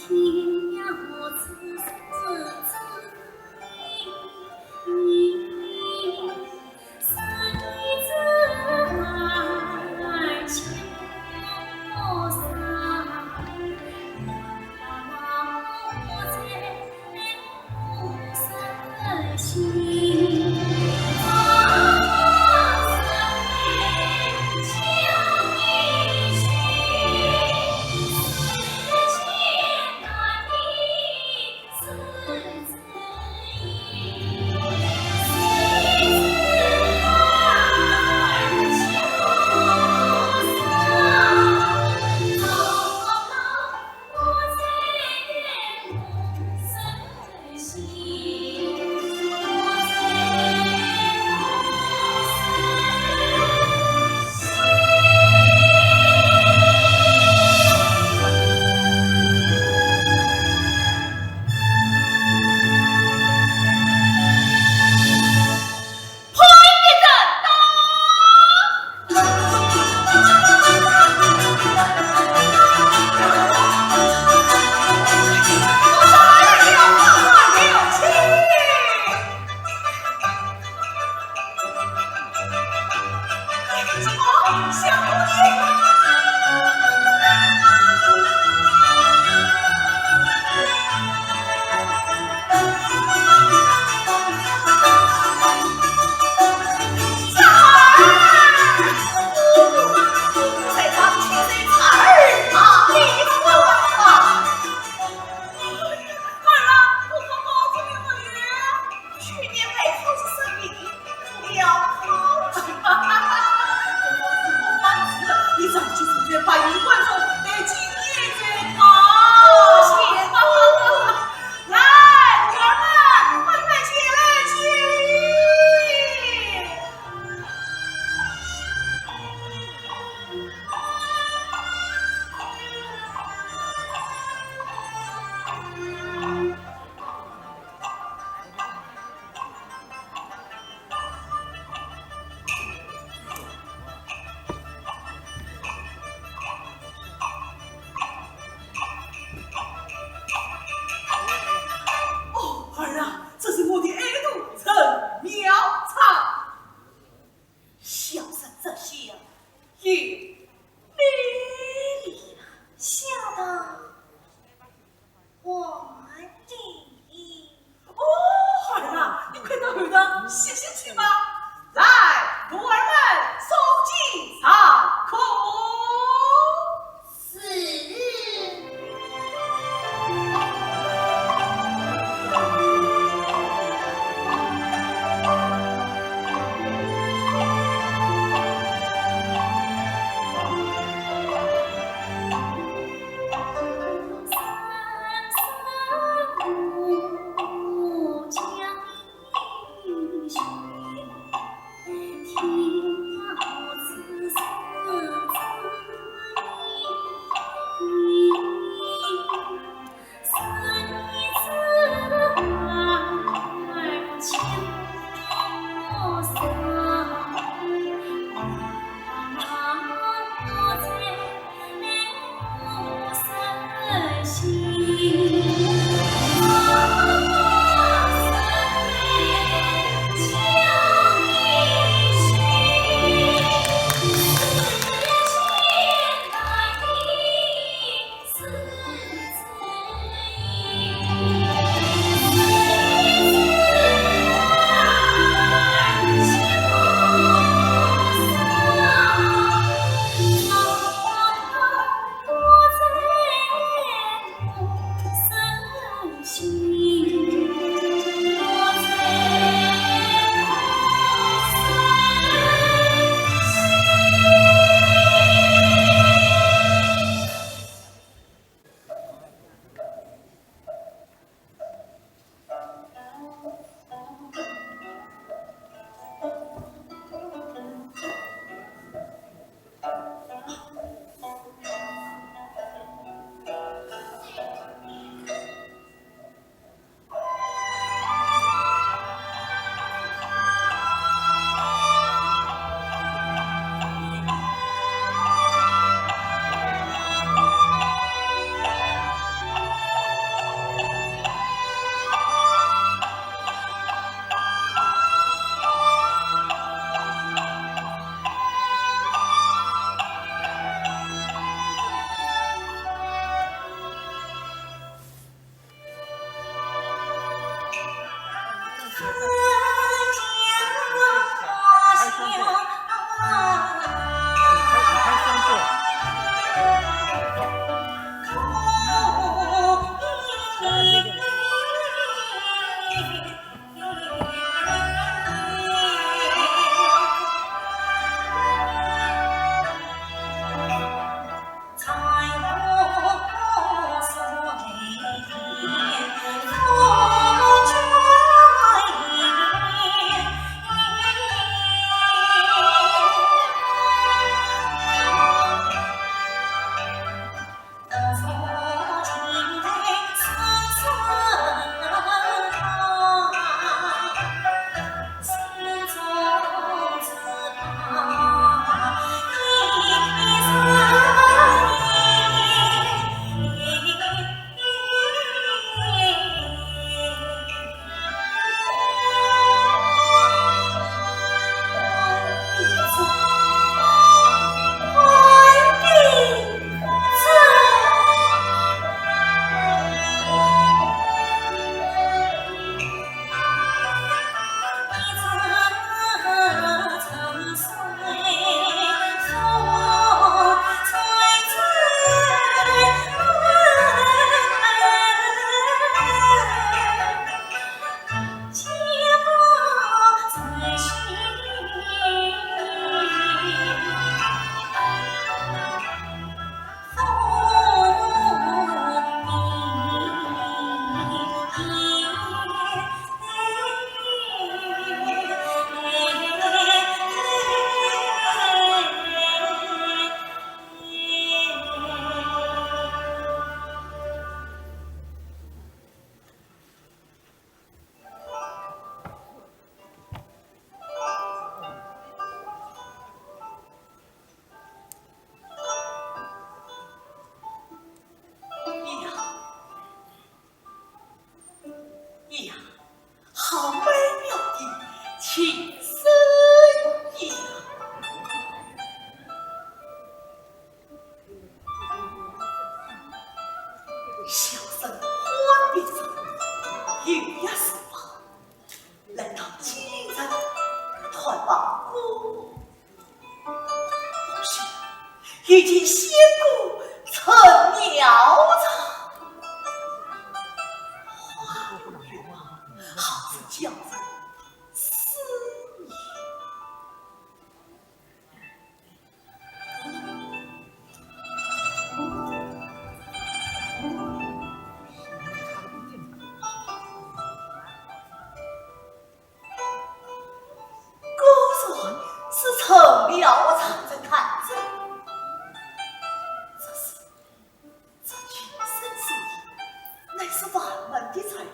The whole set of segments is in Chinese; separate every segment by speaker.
Speaker 1: 天涯此自你，随自来秋散，我在不散心。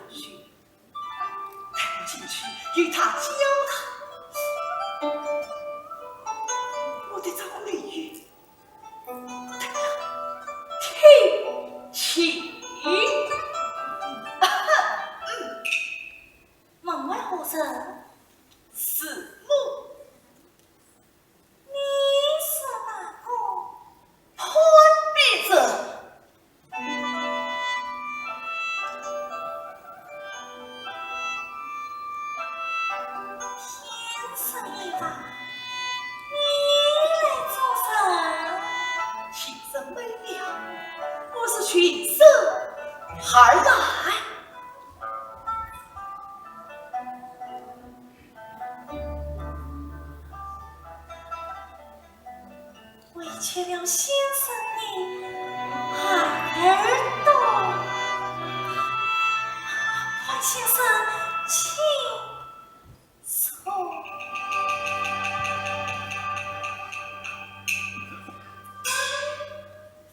Speaker 2: 去，带我进去与他交谈。我的赵丽玉，听起。
Speaker 1: 门外何人？
Speaker 2: 四目，
Speaker 1: 你是哪个？
Speaker 2: 潘别者。
Speaker 1: 天生一般，你来做甚？
Speaker 2: 气色美妙，我是寻声而来。
Speaker 1: 委屈了先生你耳朵，潘先生，请坐。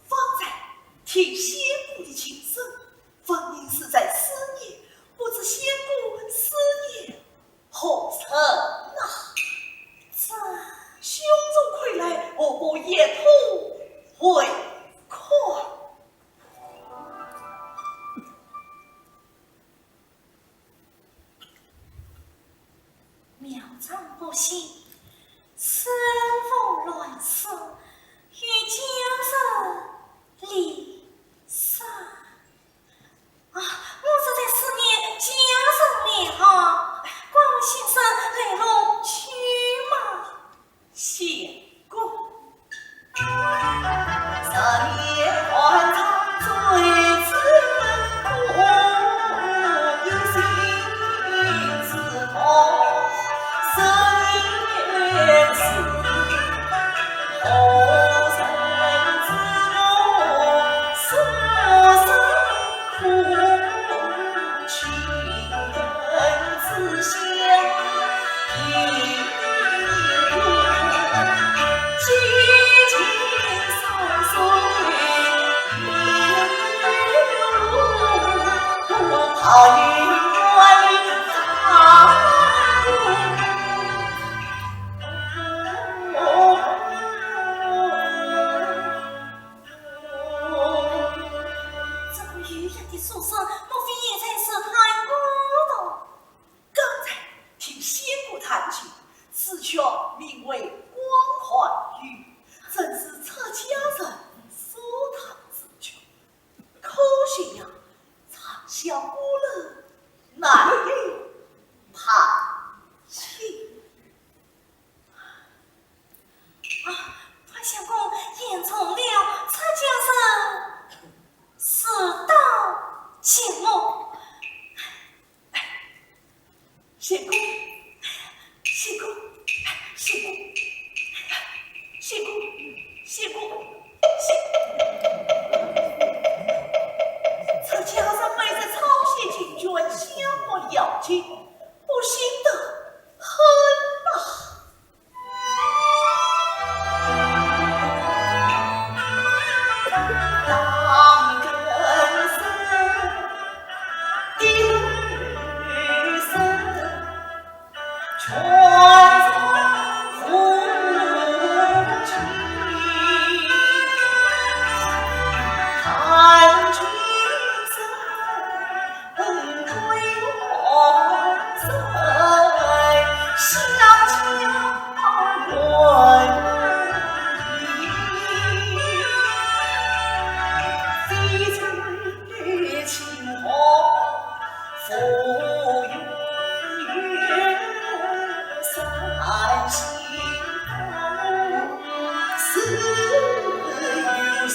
Speaker 2: 方才听仙姑的琴声，分明是在思念，不知仙姑思念何曾啊？
Speaker 1: 这
Speaker 2: 胸中溃来，我不也痛为快。
Speaker 1: 苗长不行，身逢乱世，与家人离散。我是在思念家人了。关先生来路去吗？
Speaker 2: 仙姑，三年还长醉子苦，有心自痛，生年死，后生自我，所生苦，情人自相。好运来
Speaker 1: 这个愚人的书生，莫非也才是太高的？
Speaker 2: 刚才听仙姑弹曲，此曲名为《光环玉》，正是册家人所弹之曲。可惜呀，长啸孤乐，难有盼情。
Speaker 1: 潘相公言从了，蔡家人死到节目。
Speaker 2: 仙姑，仙姑，仙姑，仙姑，仙姑，这家人没在朝鲜进军，相我了解，我心得很呐。当真生地生，传宗父亲，看君生归我在，相交问砥，翡翠青红浮云三心头，似与似。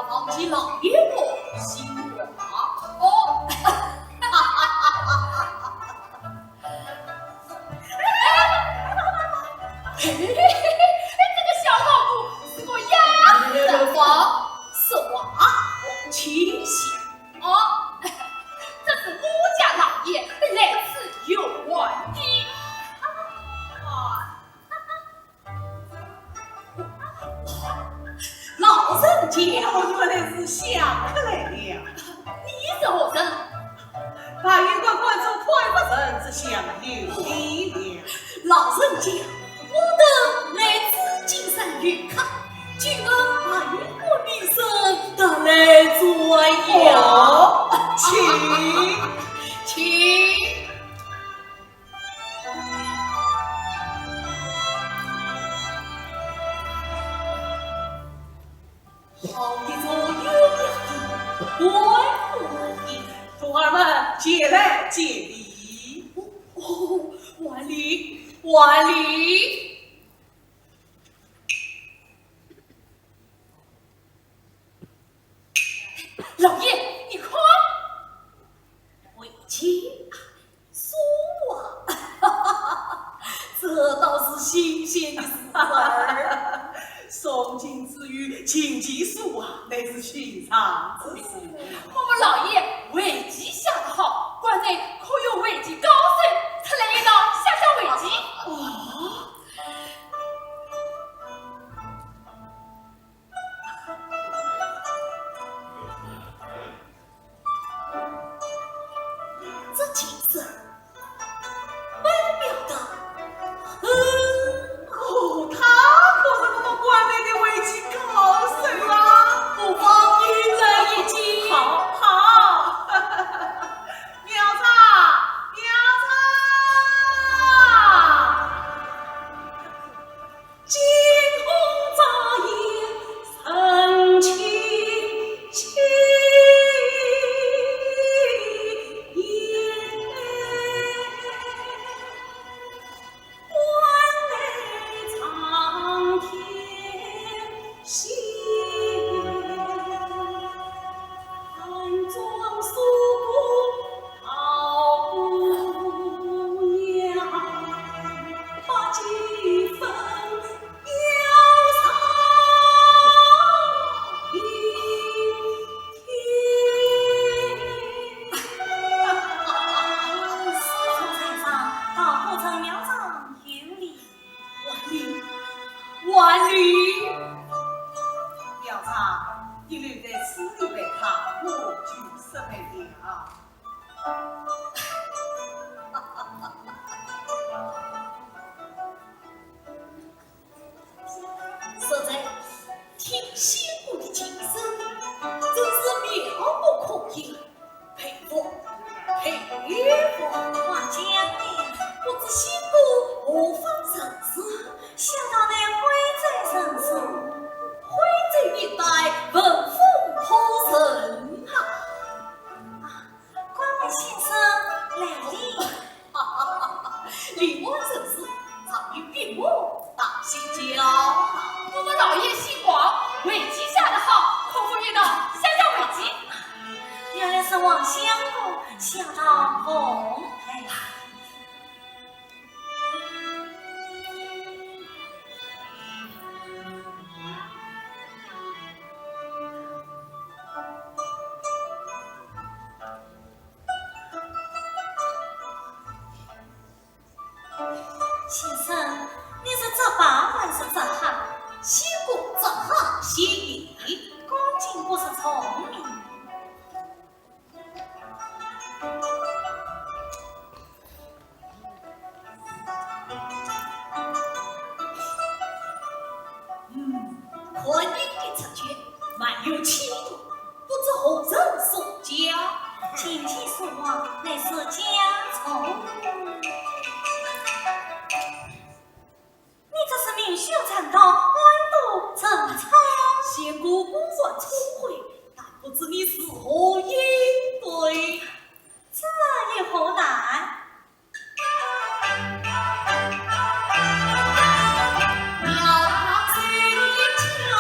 Speaker 3: 忘记老爷我心话哦。这个小老母是个哑人王，是娃王七喜哦。这是我家老爷来自有关的。老人家，
Speaker 2: 原来是相克来了。
Speaker 3: 你是何人？
Speaker 2: 白云关关主快不人之相有礼了。
Speaker 3: 老人家，我等来自金山远看，举恩白云关名声，得来作邀，请。好的左右两边，乖乖
Speaker 2: 徒儿们借来借礼。
Speaker 3: 哦，万里万里。老爷，你看，为妻说啊，这倒是新鲜的事儿。
Speaker 2: 诵经之语，琴棋书啊，乃是寻常之事。
Speaker 3: 我们老爷围棋下得好，关内可有围棋高手，他来一道下下围棋。
Speaker 2: 哦，
Speaker 3: 这景色美妙的，
Speaker 2: 哦，他可是我们关内的围棋高手啊！
Speaker 3: 不妨一人一棋。
Speaker 2: 好，好，妙茶，妙茶。
Speaker 3: 惊鸿乍现，神清气焰，关内苍天显，安装苏公好姑娘，把几分忧伤平添。
Speaker 1: 四处采访，到后城庙上有礼。
Speaker 3: 万里万里。
Speaker 2: 妙茶，你留在此里备茶，我就设备了。
Speaker 3: 实在听仙姑的琴声，真是妙不可言，佩服佩服。
Speaker 1: 话讲呢，
Speaker 3: 不知仙姑何方神士，
Speaker 1: 想到那徽州人士，
Speaker 3: 徽州一带文风颇盛啊。
Speaker 1: 关门先生来礼。
Speaker 3: 李王神士常与病魔大心交好。我们老爷姓王，围棋下得好，可否遇到下下围棋？
Speaker 1: 原来是王相公想到奉陪。先生，你是这把还是这行？
Speaker 3: 仙姑这行先礼，
Speaker 1: 恭敬不是聪明。
Speaker 3: 宽英的策权，蛮有气度，不知何人所教。
Speaker 1: 琴棋书画乃是家从。你这是明修栈道，弯度正操。
Speaker 3: 仙姑不算聪慧，但不知你是何应对。
Speaker 1: 这也何难？
Speaker 3: 妙他虽强，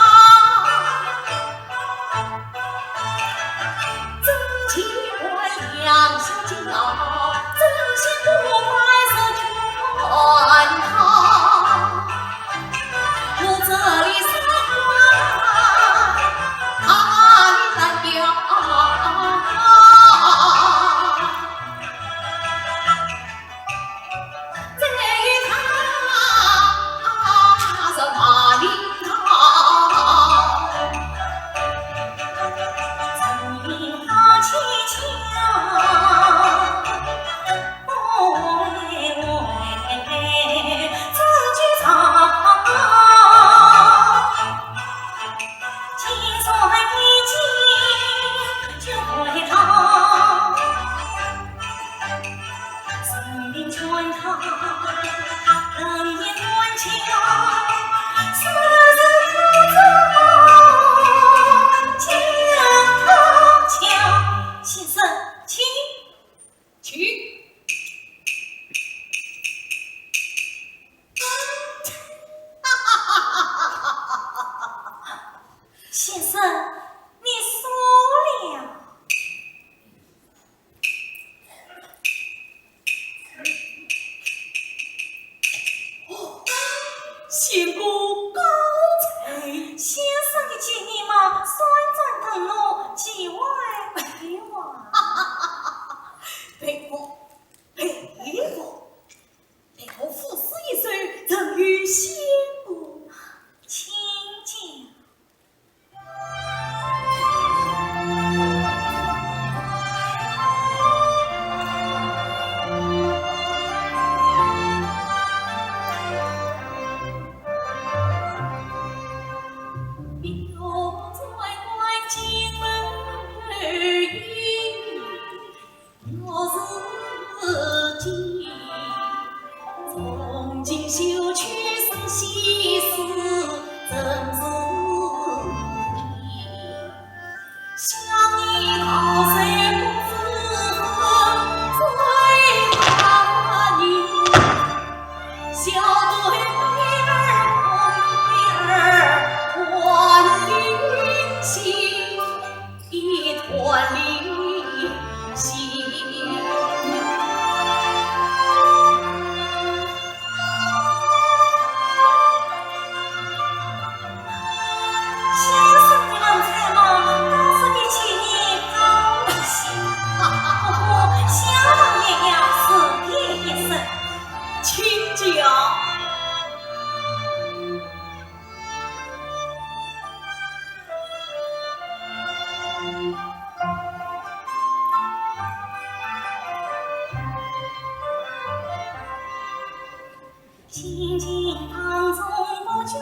Speaker 1: 清静当中不眷恋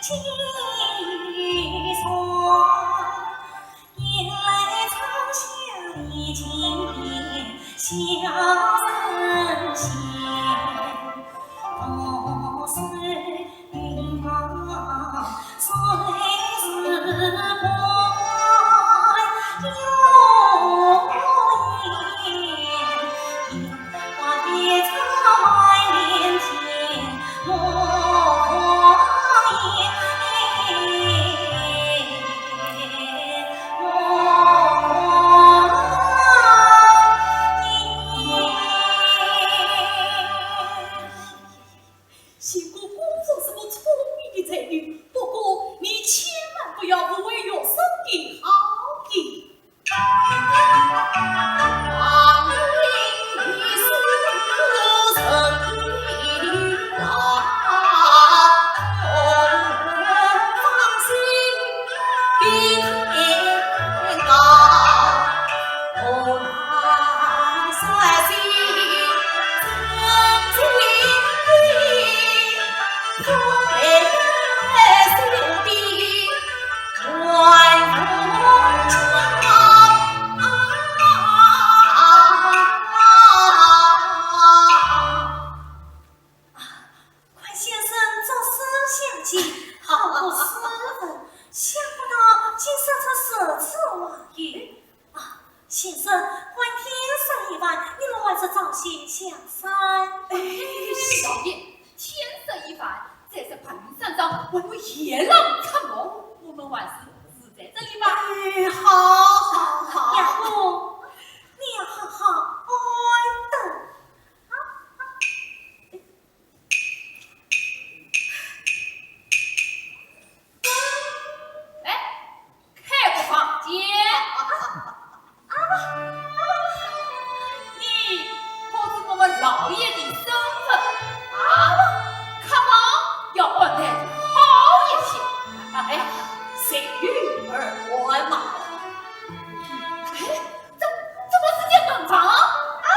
Speaker 1: 情与酸，迎来长相历经年，笑神仙。风随云忙，水似波，有言花别草满连天，莫言
Speaker 2: 西姑姑总是个聪明的才女，不过你千万不要误会有生的好意。
Speaker 3: 王林是神的老，放心比天高，那率性真情，可悲兄弟万风长。
Speaker 1: 快先生做事相急，好不斯文，想不到竟生出十次妄语啊！先生，还天色已晚，你们还是早些下山。
Speaker 3: 小爷，天色已晚，这是盘山上为我夜郎看梦，我们还是住在这里吧。
Speaker 2: 好，
Speaker 1: 要不你要好好安等。
Speaker 3: 哎，开个房间。你可知我们老爷的身份啊？看房要安排的好一些。哎，
Speaker 2: 谁与而关嘛？
Speaker 3: 哎，怎么是间门房？哎，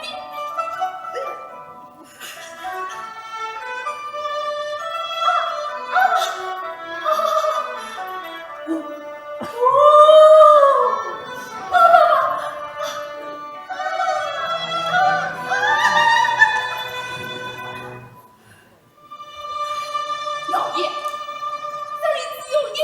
Speaker 3: 你。老爷，这里只有一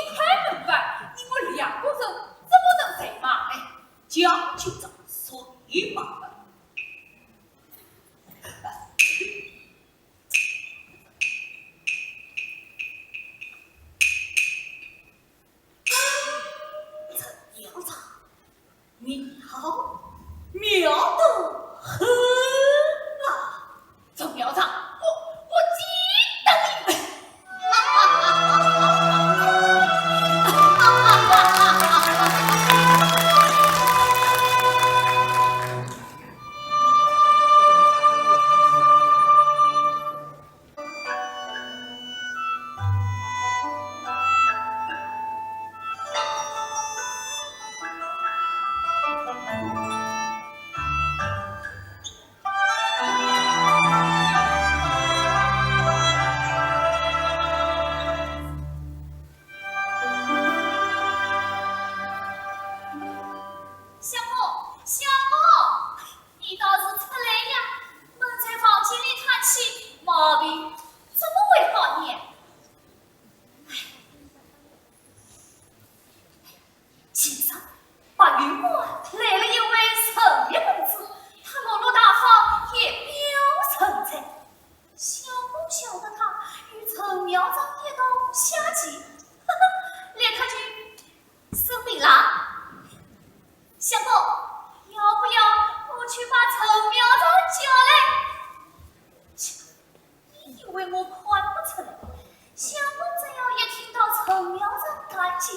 Speaker 1: 姐，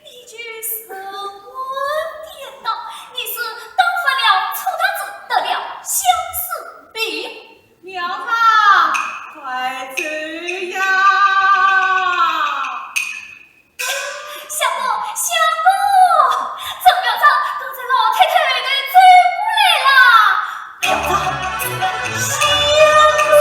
Speaker 1: 你这什么颠倒？你是当犯了臭大子，得了相思病？
Speaker 2: 娘啊，快走呀！
Speaker 1: 相公，相公，怎么着？刚才老太太的追过来了。不要走，相公。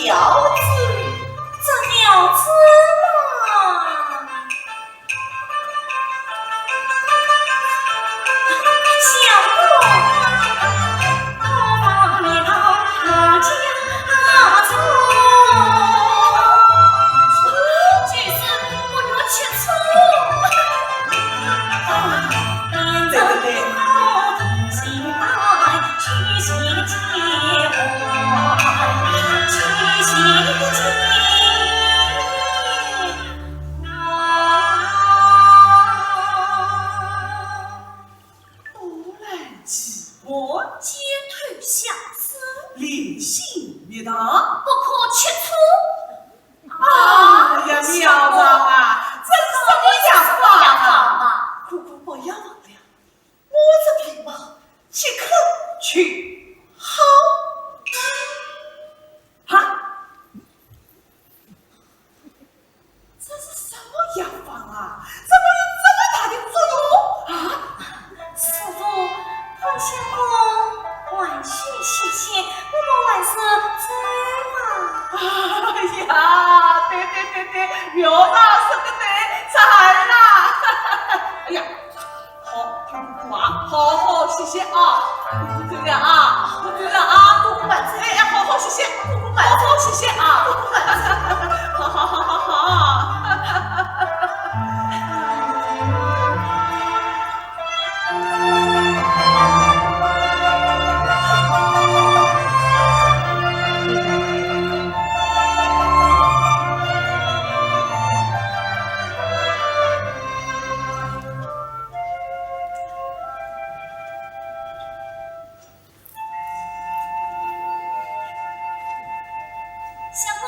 Speaker 2: 了子，
Speaker 1: 这了子嘛，想不到我放你到我家中，
Speaker 3: 这事我要切磋。
Speaker 1: 变成好同心爱，去心结欢，去心结。
Speaker 2: 不然寂寞，
Speaker 1: 结腿相思，
Speaker 2: 联心灭党。
Speaker 3: 不可切磋。
Speaker 2: 哎呀，苗长啊，这是什么样法啊？姑姑不要忘了，我这匹马即刻去好。哈，这是什么样法啊？怎么有这么大的作用啊？
Speaker 1: 师傅，放下我，万岁谢谢，我们万事再嘛。
Speaker 2: 哎呀，对，苗大说的对，赞啦！哎呀，好，姑姑啊，好，谢谢啊，姑姑这样啊，姑姑满足，哎呀，好，谢谢，姑姑满足，谢谢啊，姑姑满足，好。
Speaker 1: 相公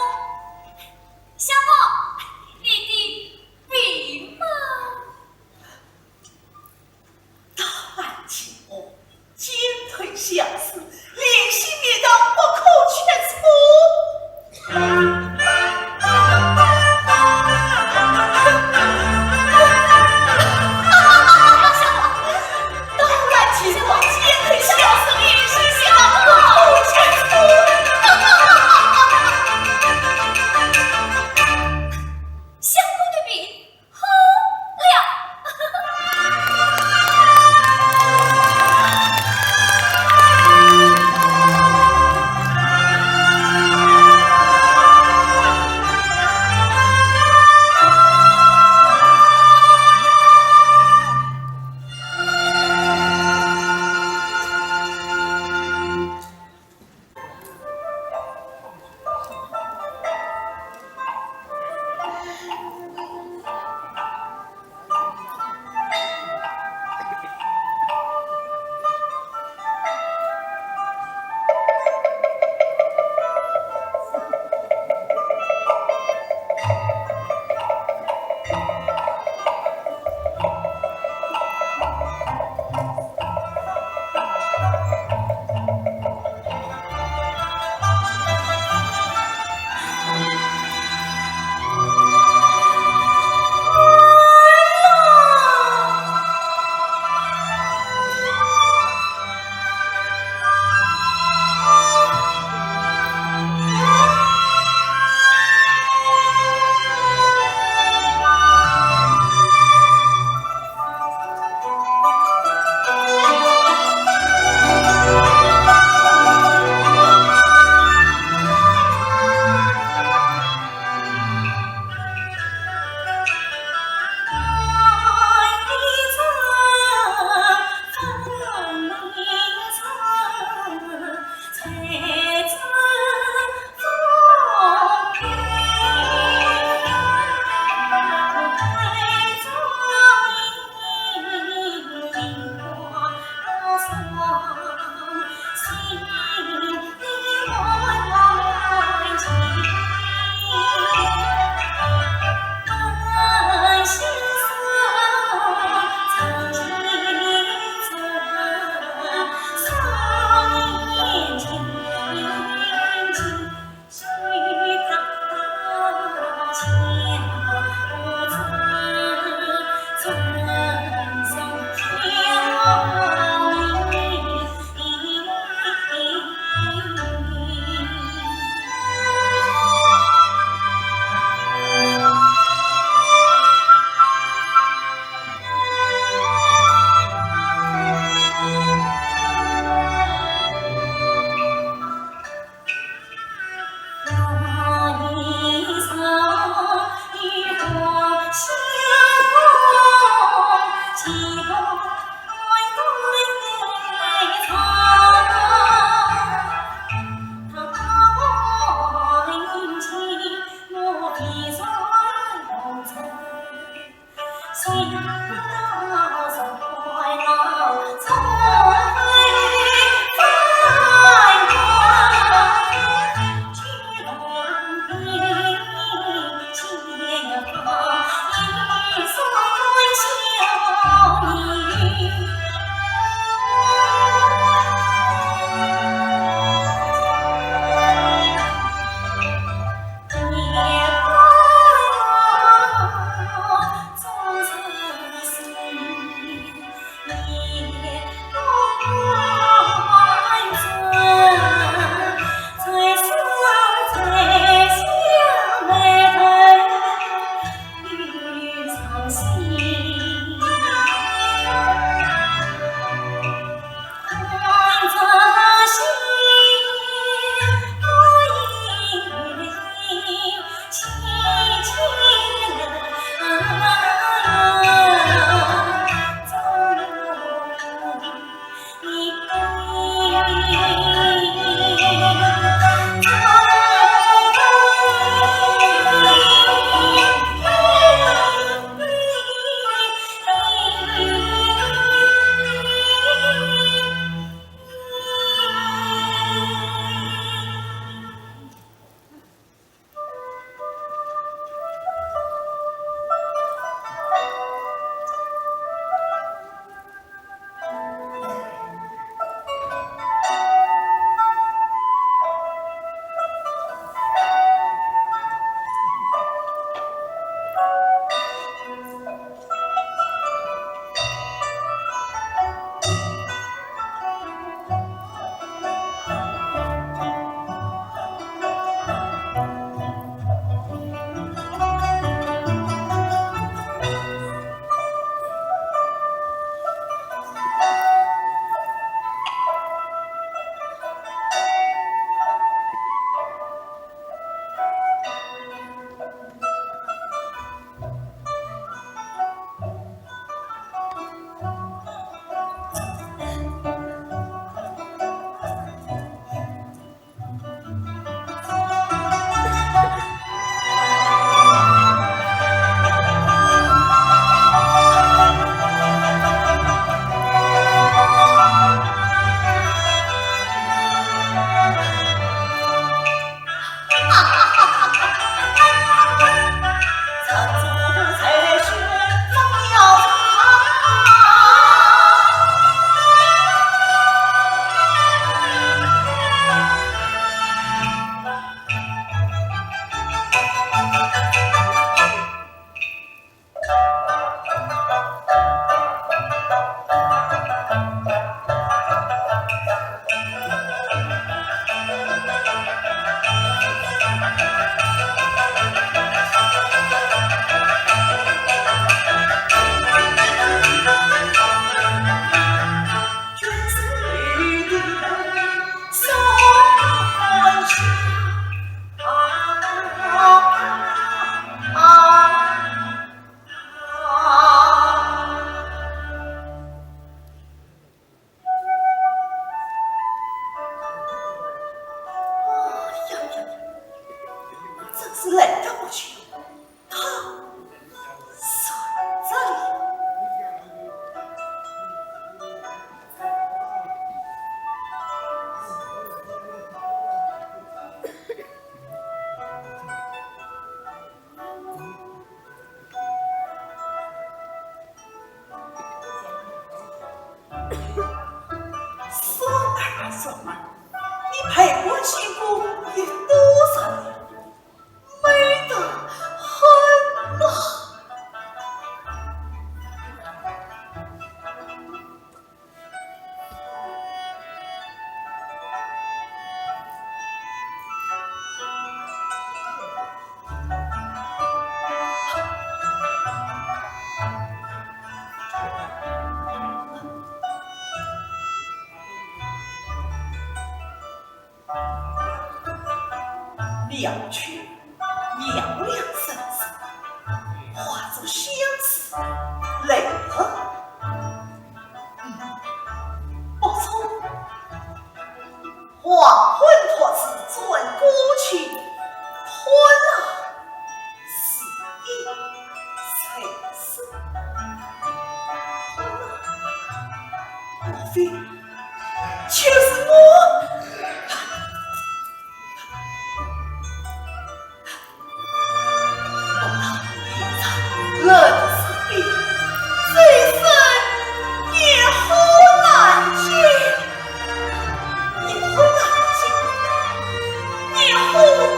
Speaker 2: 真是累得不去。他谁这里？孙儿孙儿，你陪我辛苦也多少年，美得很呐。两曲嘹亮声色，化作相思泪痕。不错，黄昏托词转歌曲，欢乐肆意才思。欢乐，莫非就是我？冷死你，最深也好难解，也好难解，也好。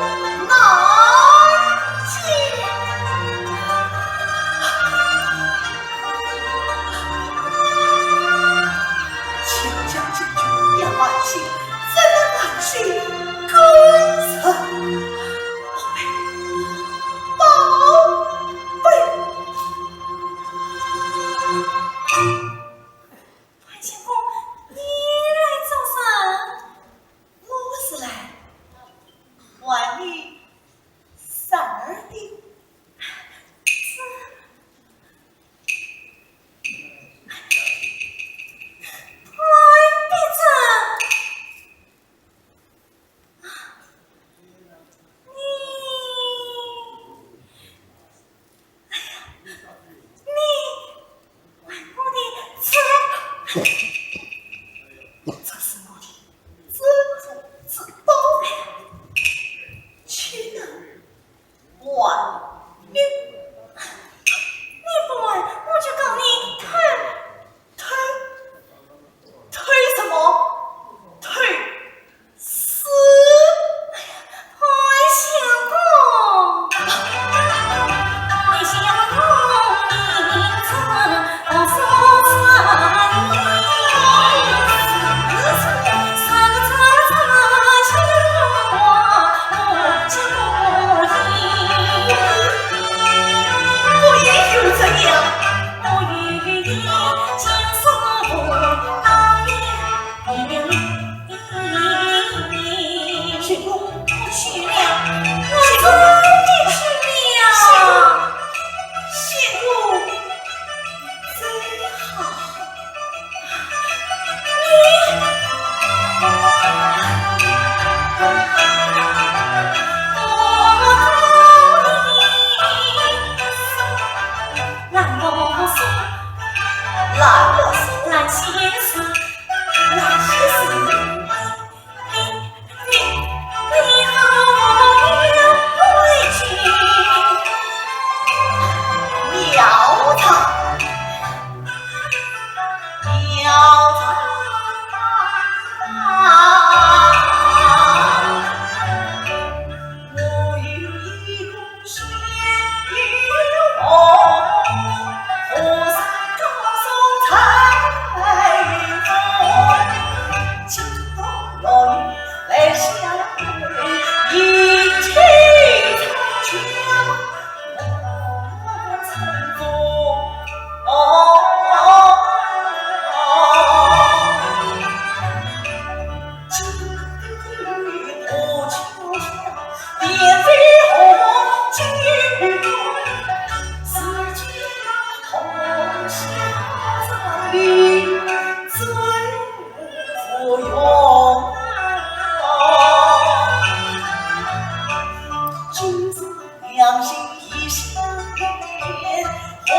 Speaker 2: 相心意相连，红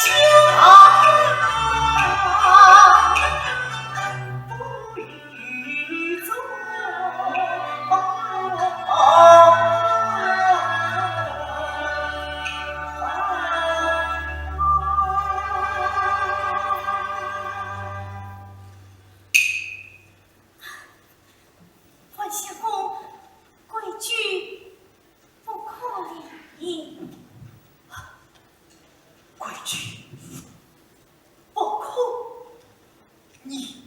Speaker 2: 江不与走。
Speaker 1: 万相公，规矩不可离。
Speaker 2: 规矩不可逆。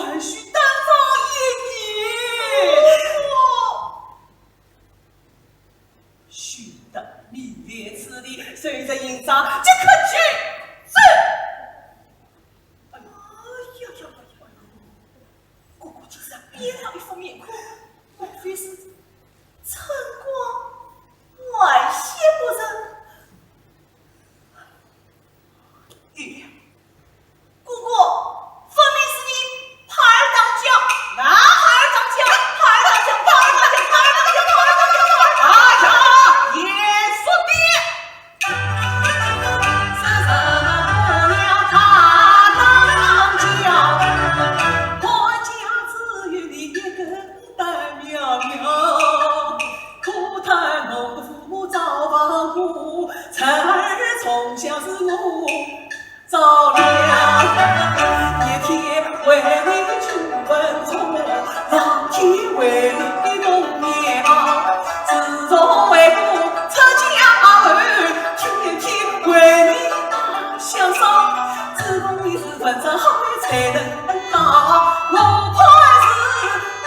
Speaker 2: 还需担当一年。一副面孔，莫非是陈国外仙不成？玉，姑姑，分明是你耙儿当家，哪耙儿当家？耙儿当家，耙儿当家，耙儿当家，耙儿当家，耙儿当家！哎呀，也说的，是什么了他当家？我家只有你一个单苗苗，可叹我的父母早亡故，才儿从小是我照料，一天为你出奔波，老天为你供养。自从为父出家后，天天为你打香烧，只供你是份子好才能到。我怕是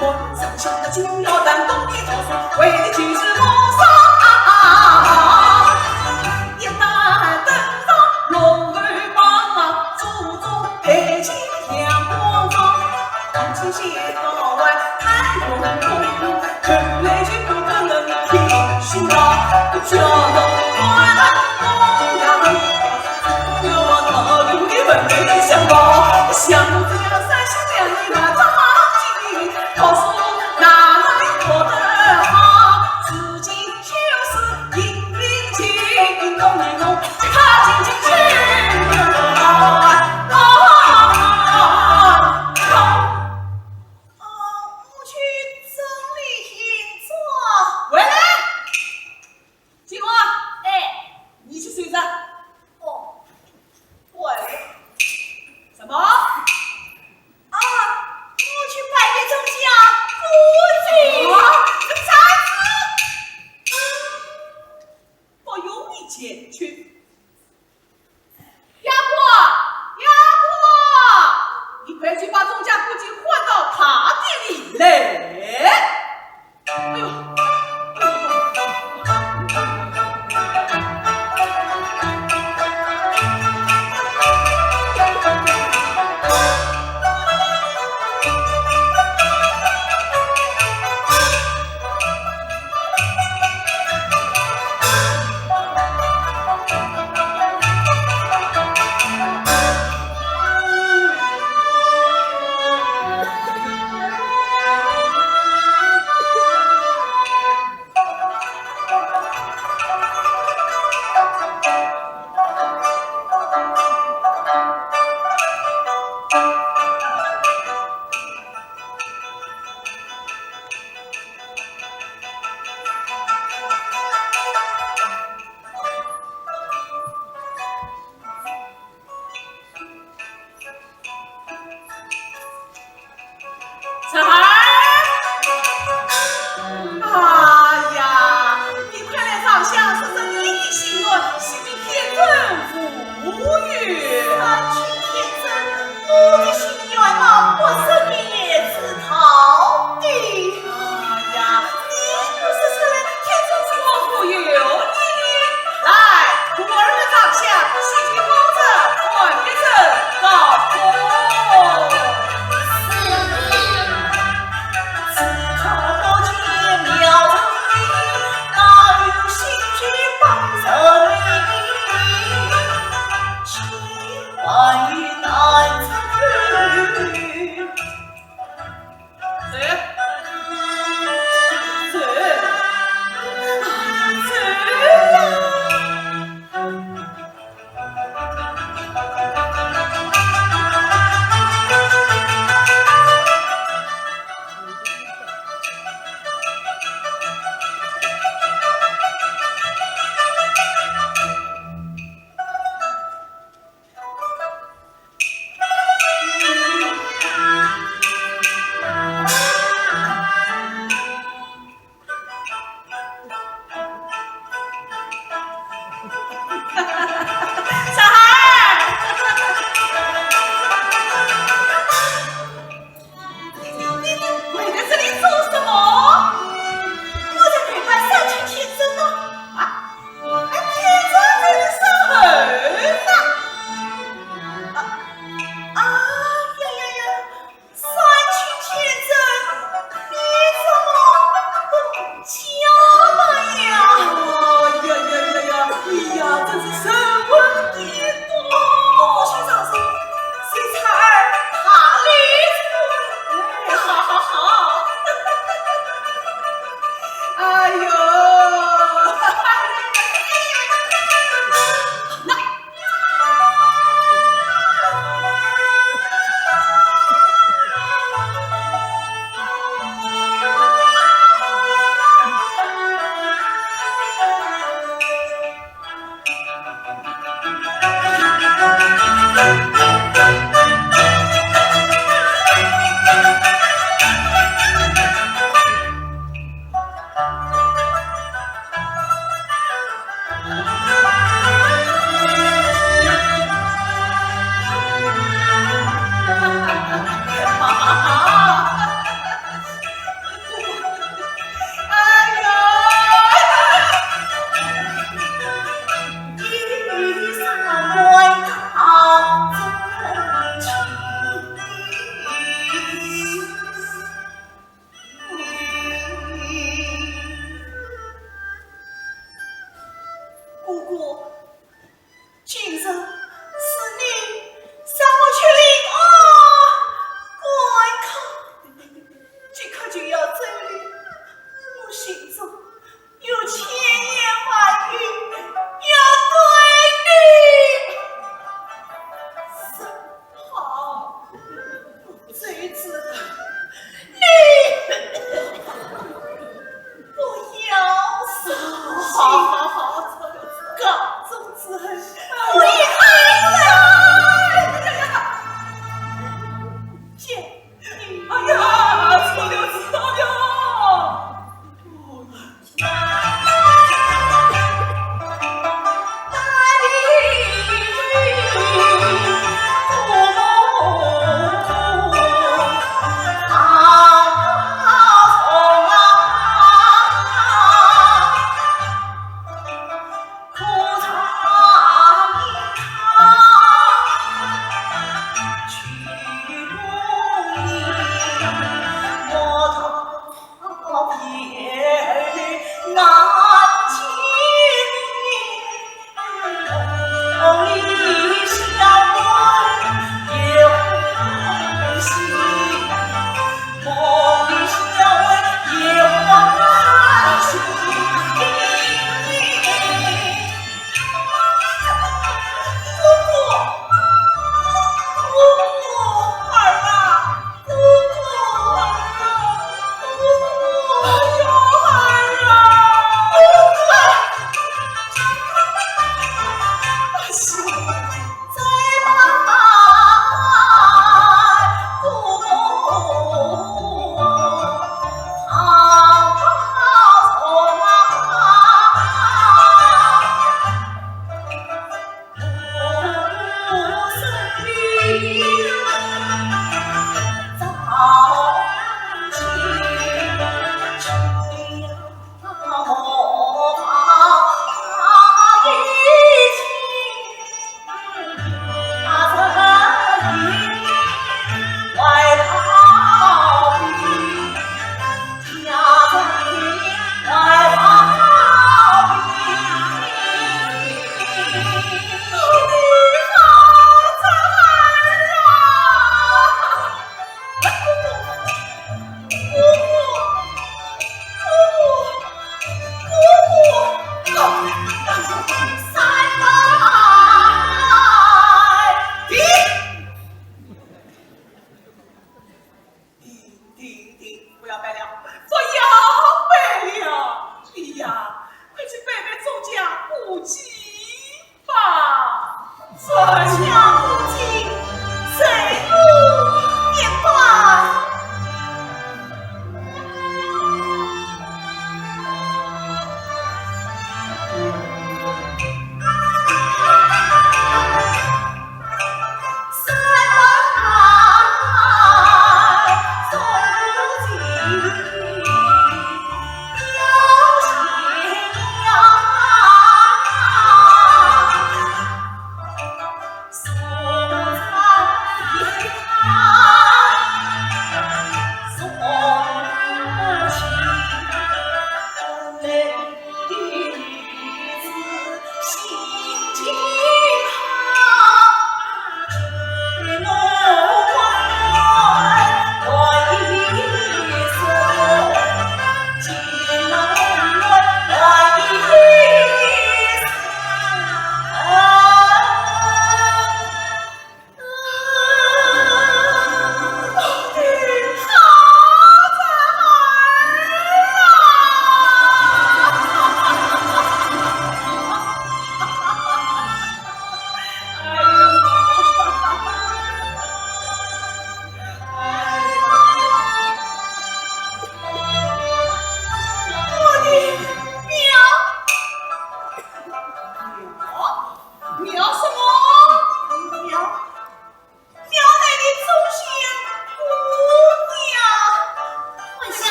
Speaker 2: 浑身上的就要担动你做事，为你去世谋杀。一旦登上龙儿榜，祖宗配起阳光方，唐青写到外太空空，看来就不可能听书了，叫我关公呀！要我逃出的本没想到，想这样三十两你那张记，告诉哪来过得好，自己就是引领情，动一动，踏进去。母亲怎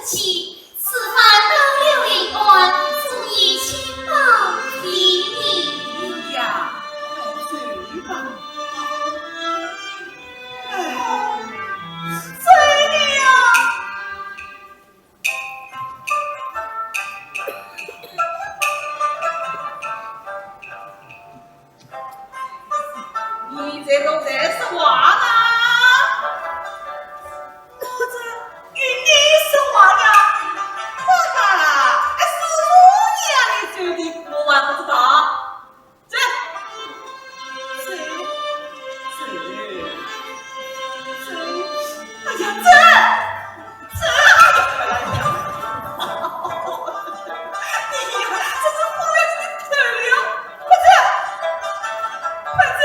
Speaker 1: 起，此番高流灵官，足以亲报提你。
Speaker 2: 呀，快走吧。哎，谁呀？你这都在说话呢？我这与你说话呀？哈哈，是我呀！你觉得我还不知道？这，哎呀，这，哎呀，你呀，这是忽悠你的头了，快走，快走！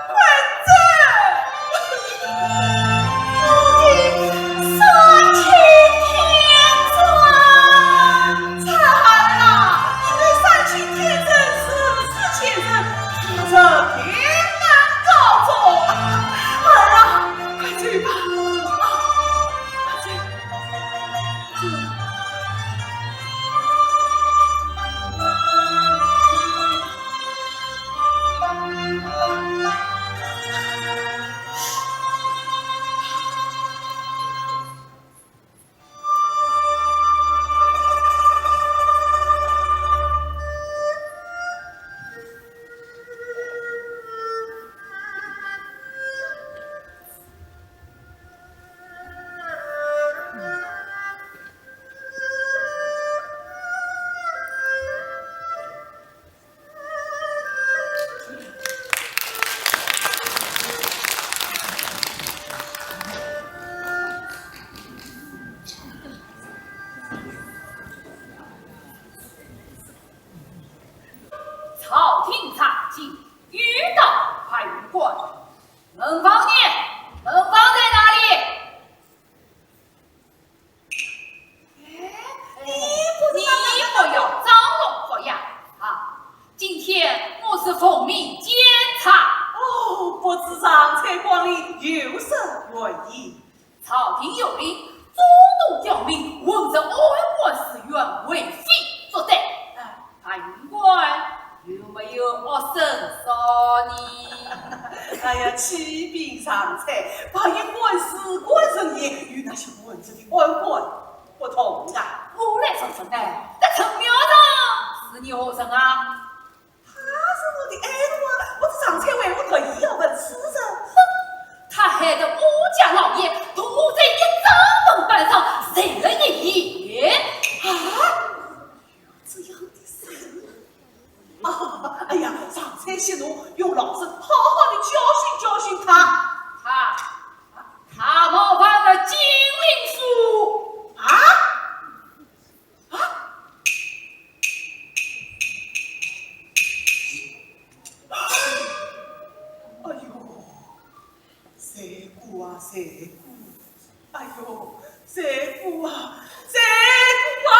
Speaker 2: 快走！
Speaker 1: 你三清天尊，
Speaker 2: 惨了！你对三清天尊是前人，他这天难告状。儿啊，快走吧！快走！
Speaker 3: 朝廷查禁，遇到派云官。门房呢？门房在哪里？你不要张龙活呀！啊，今天我是奉命监察。
Speaker 2: 哦，不知上蔡光临有甚原因？
Speaker 3: 朝廷有令，中度调兵，问责安官司员为非作歹。潘云官有没有恶生杀你？
Speaker 2: 哎呀，启禀上蔡，把一官司官人也与那些文职的官官不同啊。
Speaker 3: 我来说说呢，那陈苗长是你何人啊？
Speaker 2: 他是我的爱人啊！我是上蔡为我特意要问此人。
Speaker 3: 他害得我家老爷屠在一张门板上，谁了一夜？
Speaker 2: 这样的事啊！哎呀，上蔡息怒，用老身好好的教训他。
Speaker 3: 他冒犯了金陵府
Speaker 2: 啊！哎呦，谁姑啊，谁姑！哎呦，谁姑啊，谁姑啊！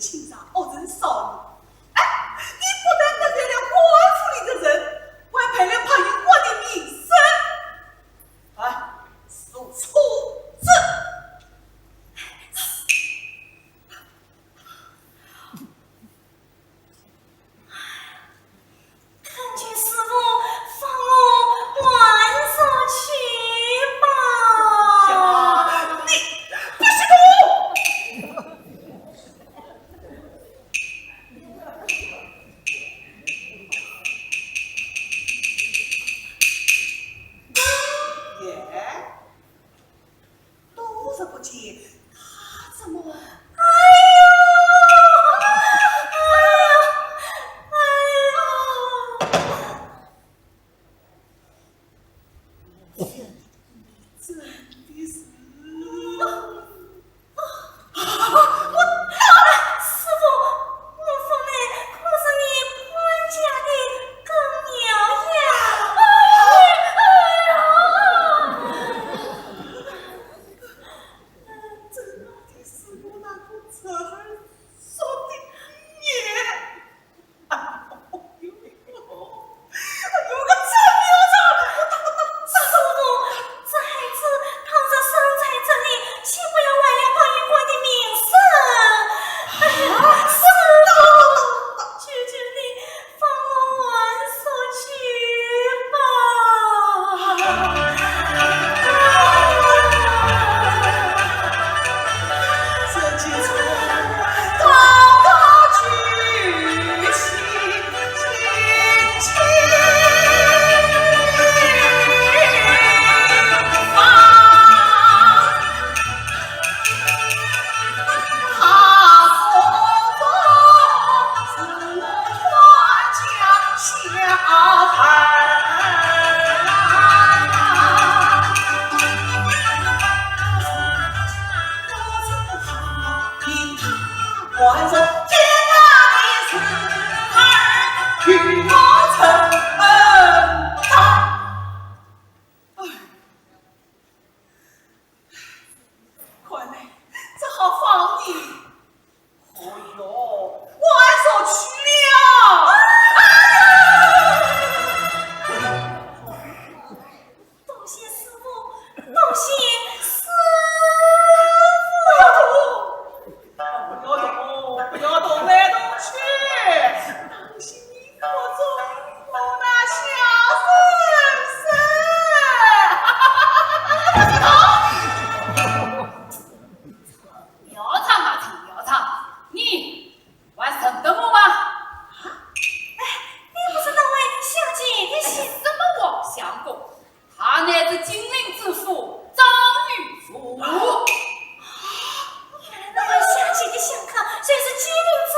Speaker 2: 情上恶人少你。哎，你不但得罪了官府里的人，我还赔了潘云国的名声。哎，受处置。
Speaker 1: 恳请师傅放我还手去吧。
Speaker 2: 小你不许动！耶，都是不见，他怎么？真的是。
Speaker 1: 师傅，我奉来可是你潘家的更苗呀！
Speaker 2: 真的是我那个侄儿说的耶！哎呦，有个真苗子，
Speaker 1: 师傅，这孩子倘若生在这里，岂不要坏了潘云国的名声？师傅，求求你放我还手去吧。
Speaker 2: 这几次高高举起轻轻放，他所做是花家小孩。我说天大的事儿与我承担。快来，这好放你。哦哟，我按手去了。
Speaker 1: 多谢师傅，多谢师
Speaker 2: 不要动，不要动来动去，当心你口中有那小
Speaker 3: 苗长啊，陈苗长，你还认得我吗？
Speaker 1: 你不是那位小姐的
Speaker 3: 什
Speaker 1: 小
Speaker 3: 么王相公？他乃是金陵之父张玉福。
Speaker 1: 原来那位小姐的相客，虽是机灵之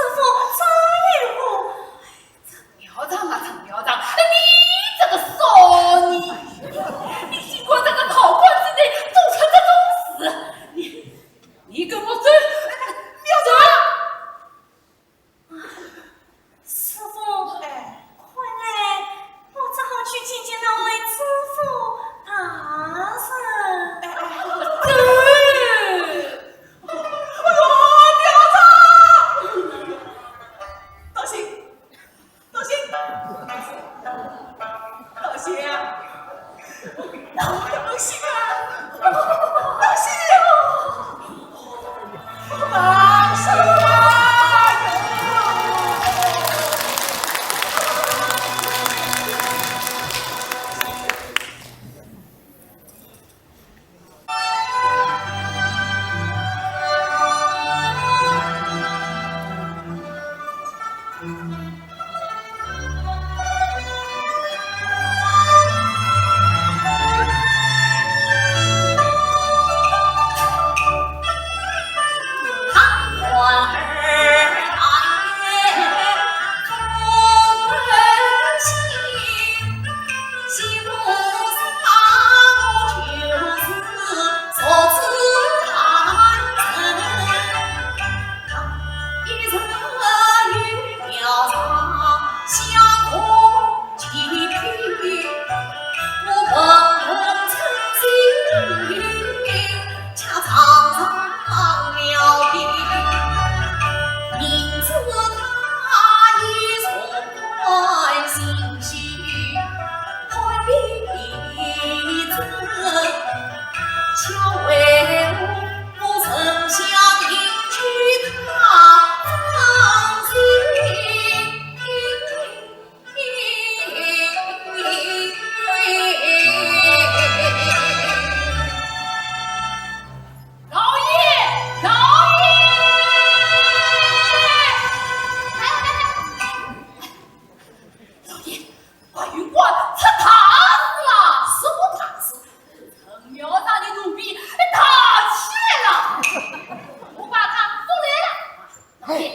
Speaker 3: 爷，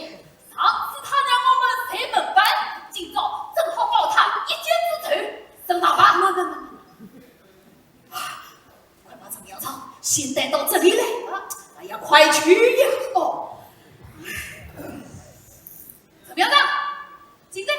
Speaker 3: 上次他让我们谁门班，今早正好报他一箭之仇，升堂吧。快把张苗长先带到这里来，哎呀，快去呀！哦，张苗长，进来。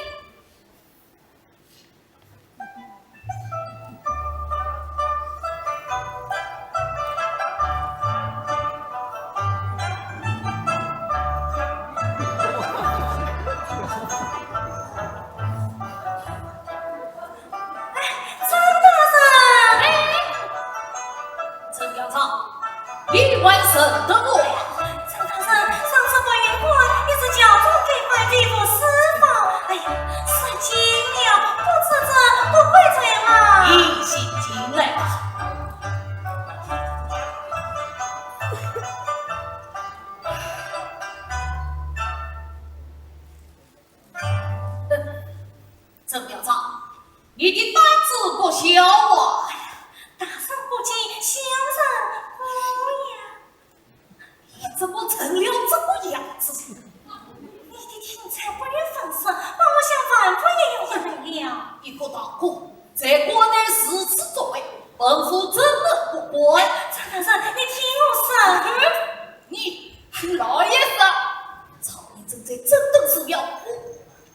Speaker 3: 李万生的我，
Speaker 1: 张大人，上次白云观一直叫中给快地府释放，哎呀，算尽了，不知这不会这嘛？
Speaker 3: 一心进来吧。郑表长，你的胆子不小啊！
Speaker 1: 大圣不敬，小人无恙。
Speaker 3: 你怎么成了这个样子？
Speaker 1: 你的天才不与分色，把我想反复也要回来了。
Speaker 3: 一个大哥，在国内私自作为，本府怎能不管？
Speaker 1: 张大人，你听我说，
Speaker 3: 你老爷子，朝廷正在争斗手要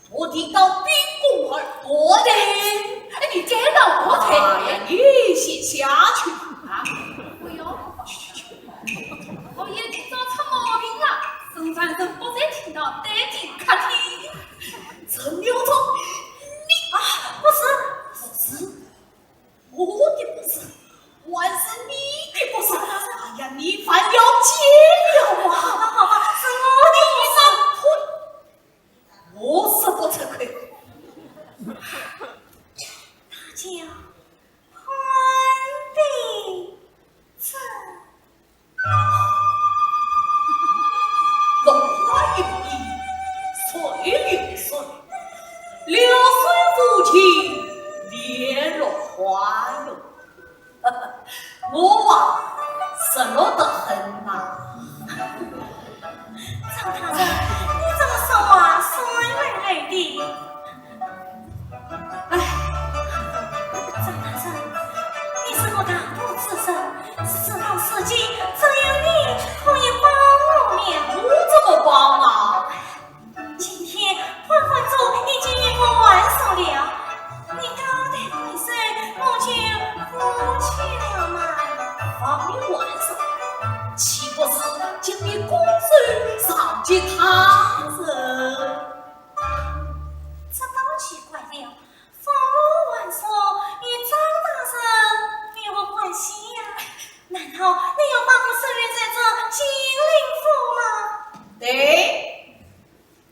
Speaker 3: 我听到兵工而夺的，你该让我退，你先下去啊！不要，老爷今早出毛病了，孙三生不再听到带进客厅。陈刘聪，你
Speaker 1: 啊，不是，
Speaker 3: 我的不是，还是你的不是。哎呀，你反要结了啊！
Speaker 1: 好吧，是我的意思。
Speaker 3: 我是不吃亏。
Speaker 1: 他叫潘必正。
Speaker 3: 龙华有意，岁月岁，流水无情，莲落花容。我啊，失落得很呐。
Speaker 1: 张大人，你这么说话，酸累累的。
Speaker 3: 哎，
Speaker 1: 张大人，你是个大度之人，事到如今，只有你可以帮我了。
Speaker 3: 我怎么帮啊？
Speaker 1: 今天混混主已经与我完手了，你交代回水，我就过去了嘛。
Speaker 3: 帮你完手，岂不是将你公孙上及他人？
Speaker 1: 这倒奇怪了，放我完手与张大人有何关系呀？难道你要把我收留在这金陵府吗？
Speaker 3: 对，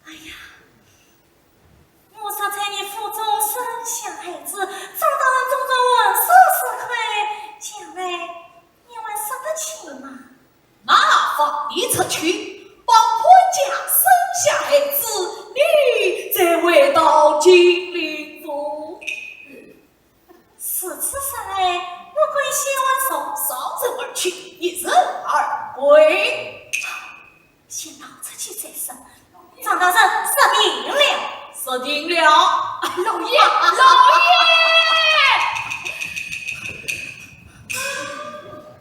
Speaker 1: 哎呀，我说在你腹中生下孩子，张大人种着文书是亏，将来你还受得起吗？
Speaker 3: 那放你出去，帮婆家生下孩子，你再回到金陵府。
Speaker 1: 此次上来，我可以先还手，
Speaker 3: 上阵而去，一人而归。
Speaker 1: 先到出去再说。张大人设定了。
Speaker 3: 设定了，老爷，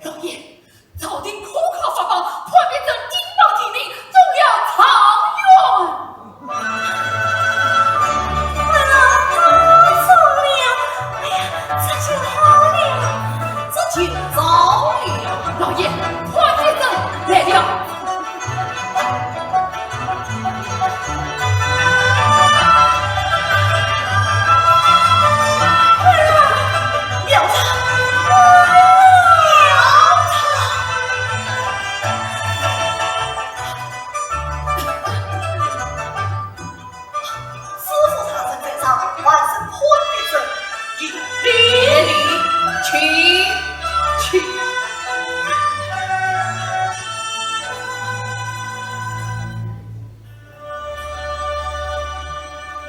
Speaker 3: 老爷，朝廷可靠发报，破灭者金榜题名，终了长远。
Speaker 1: 为了他走了，哎呀，这就好了。
Speaker 3: 这就早了，老爷，破灭者来了。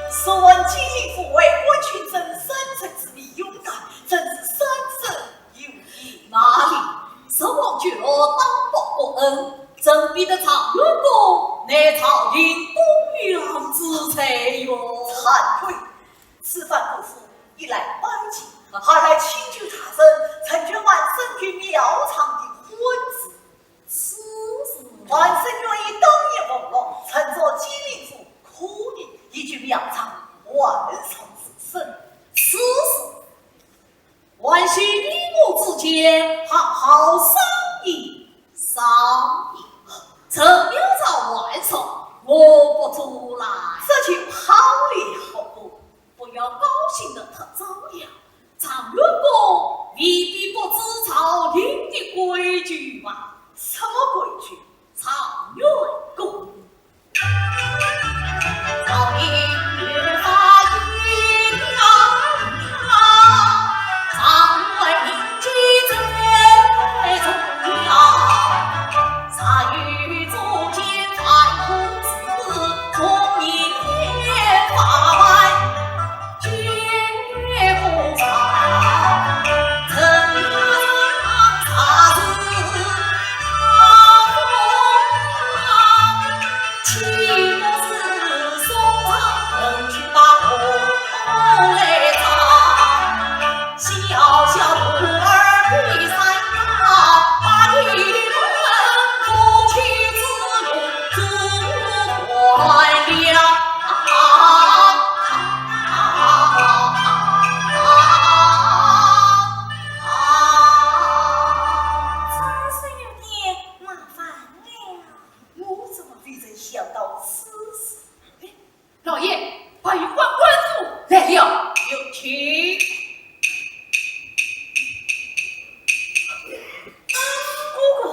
Speaker 2: 说闻金陵府为温群真深沉之力勇敢，真是深深有意。
Speaker 3: 哪里？是王觉当报国恩，真比得长乐公乃朝廷东阳之才哟。
Speaker 2: 惭愧，此番国父一来拜祭，二来请求他人成全万圣于庙场的婚事。
Speaker 3: 此事
Speaker 2: 万圣愿意当夜奉落，乘着金陵府苦力，依据庙场万寿之身。
Speaker 3: 此事万幸你我之间好好商议商议，陈庙朝万寿，我不阻拦。
Speaker 2: 这就好了。
Speaker 3: 不要高兴得太早了，常员公未必不知朝廷的规矩吧？
Speaker 2: 什么规矩？
Speaker 3: 常员公，朝廷越发严啊，常为应记最重要。才与诸天太公子，从年法外。老爷，白玉环官府来了，有请。
Speaker 2: 姑姑，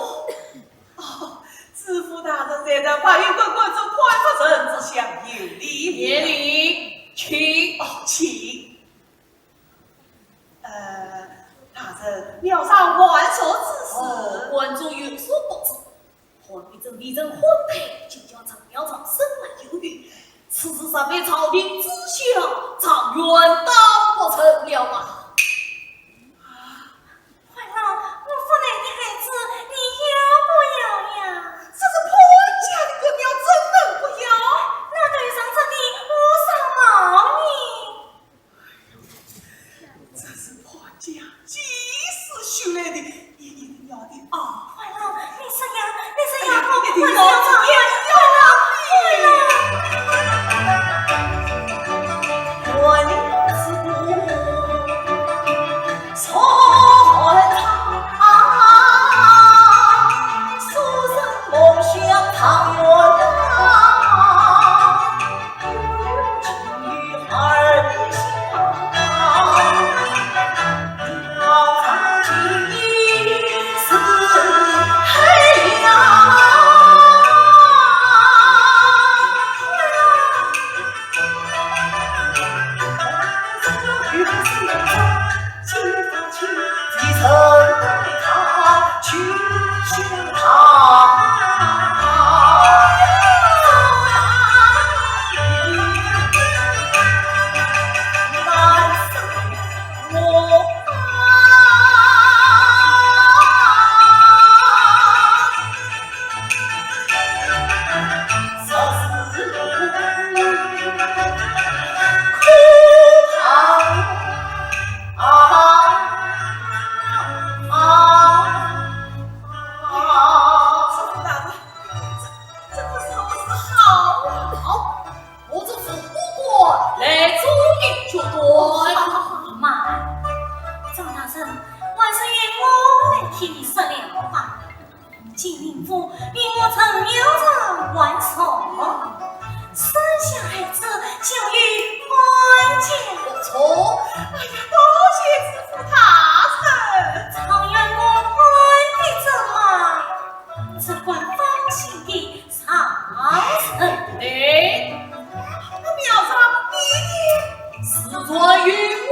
Speaker 2: 知府大人在这白玉官官中宽发人之相，有礼
Speaker 3: 免礼，请。
Speaker 2: 请。大人，庙上万寿之事，
Speaker 3: 观众有所不知，皇帝正立正婚配，就叫张庙长生来有余。此事上被朝廷知晓，常远当不成了吧？
Speaker 1: 怀老，我府内的孩子，你要不要呀？
Speaker 2: 这是婆家的个庙，怎能不要？
Speaker 1: 那对上这里无上毛呢？
Speaker 2: 这是婆家几时修来的一年的庙的啊！
Speaker 1: 怀老，你是呀，我
Speaker 2: 你
Speaker 1: 我要长呀，怀老。金陵府与我曾有着万寿，生下孩子就与官家
Speaker 3: 不错。
Speaker 2: 哎呀，多谢知府大人。
Speaker 1: 常员公宽的怎么？只管放心地上层
Speaker 3: 对，
Speaker 2: 庙上你
Speaker 3: 是专于我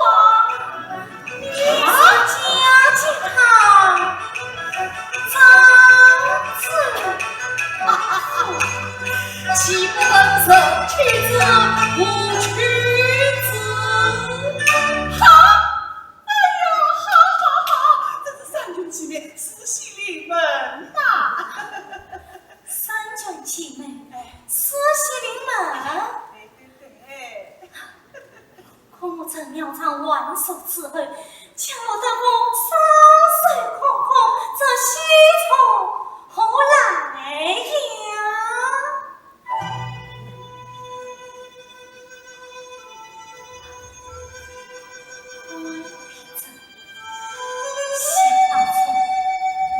Speaker 3: 啊。
Speaker 1: 你是家境好，
Speaker 3: 岂不能生妻子无妻子？
Speaker 2: 好，哎呀，好，这是三军其美，世袭临门呐。
Speaker 1: 三军其美，他万寿之后，将我得过山水空空，这西从何来呀？想当初，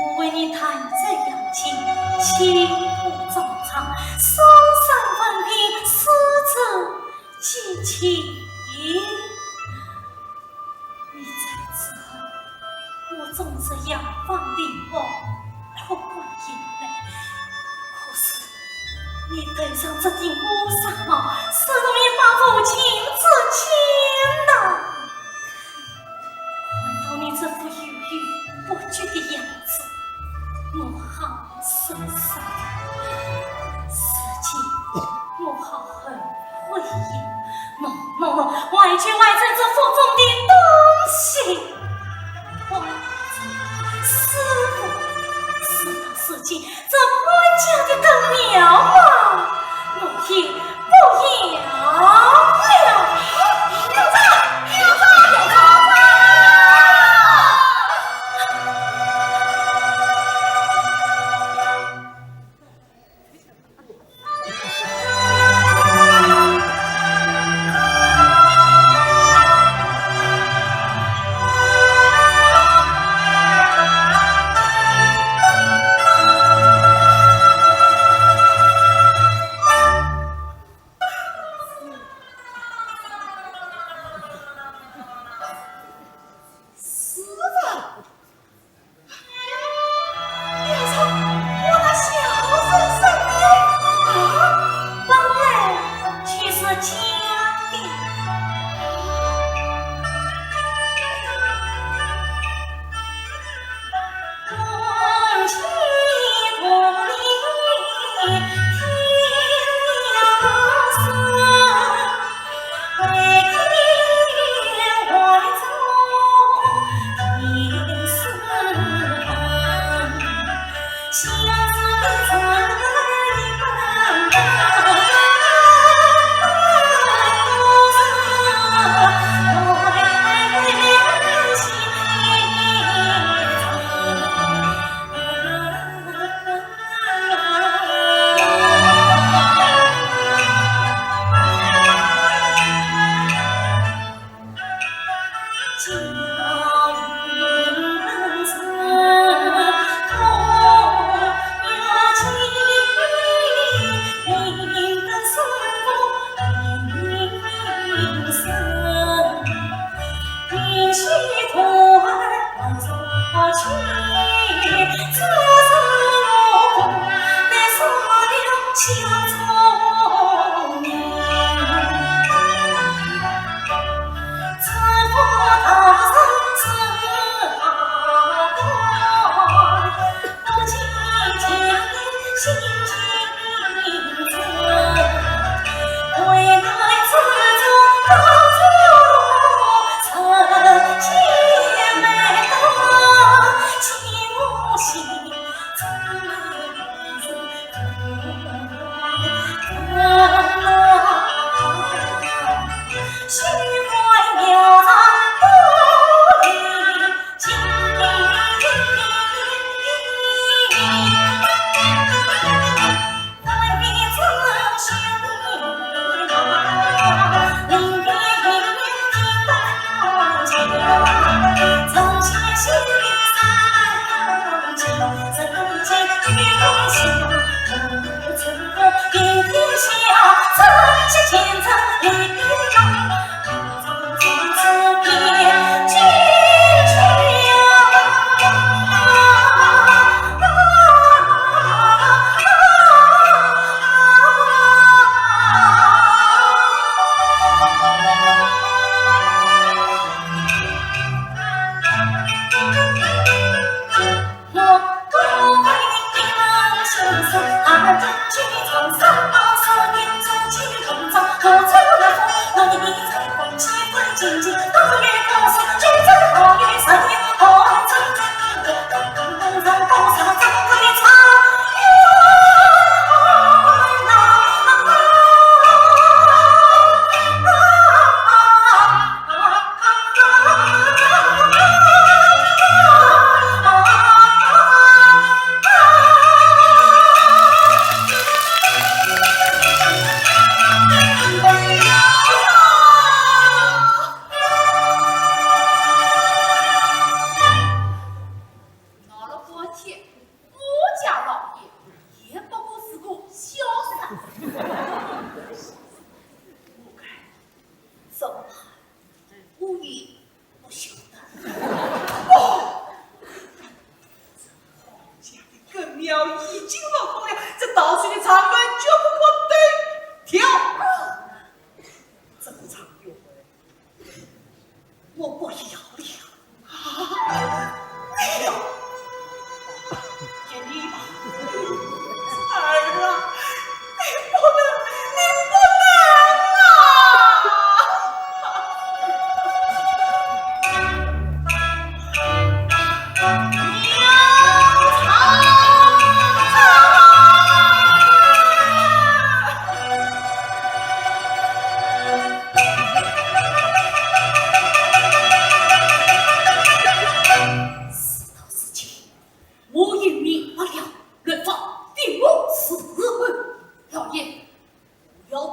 Speaker 1: 我为你弹着扬琴，起舞照唱，双山分平，诗词记起。你在之后，我总是仰望凝望，落过眼泪。可是你戴上这顶乌纱帽，是容易把父亲之亲呐。看到你这副犹豫不决的样子，我好受伤。实际我好后悔呀。喏，外去外在这腹中的东西，外在师傅知道事情，这官家的更苗啊，我也不要了。有招！情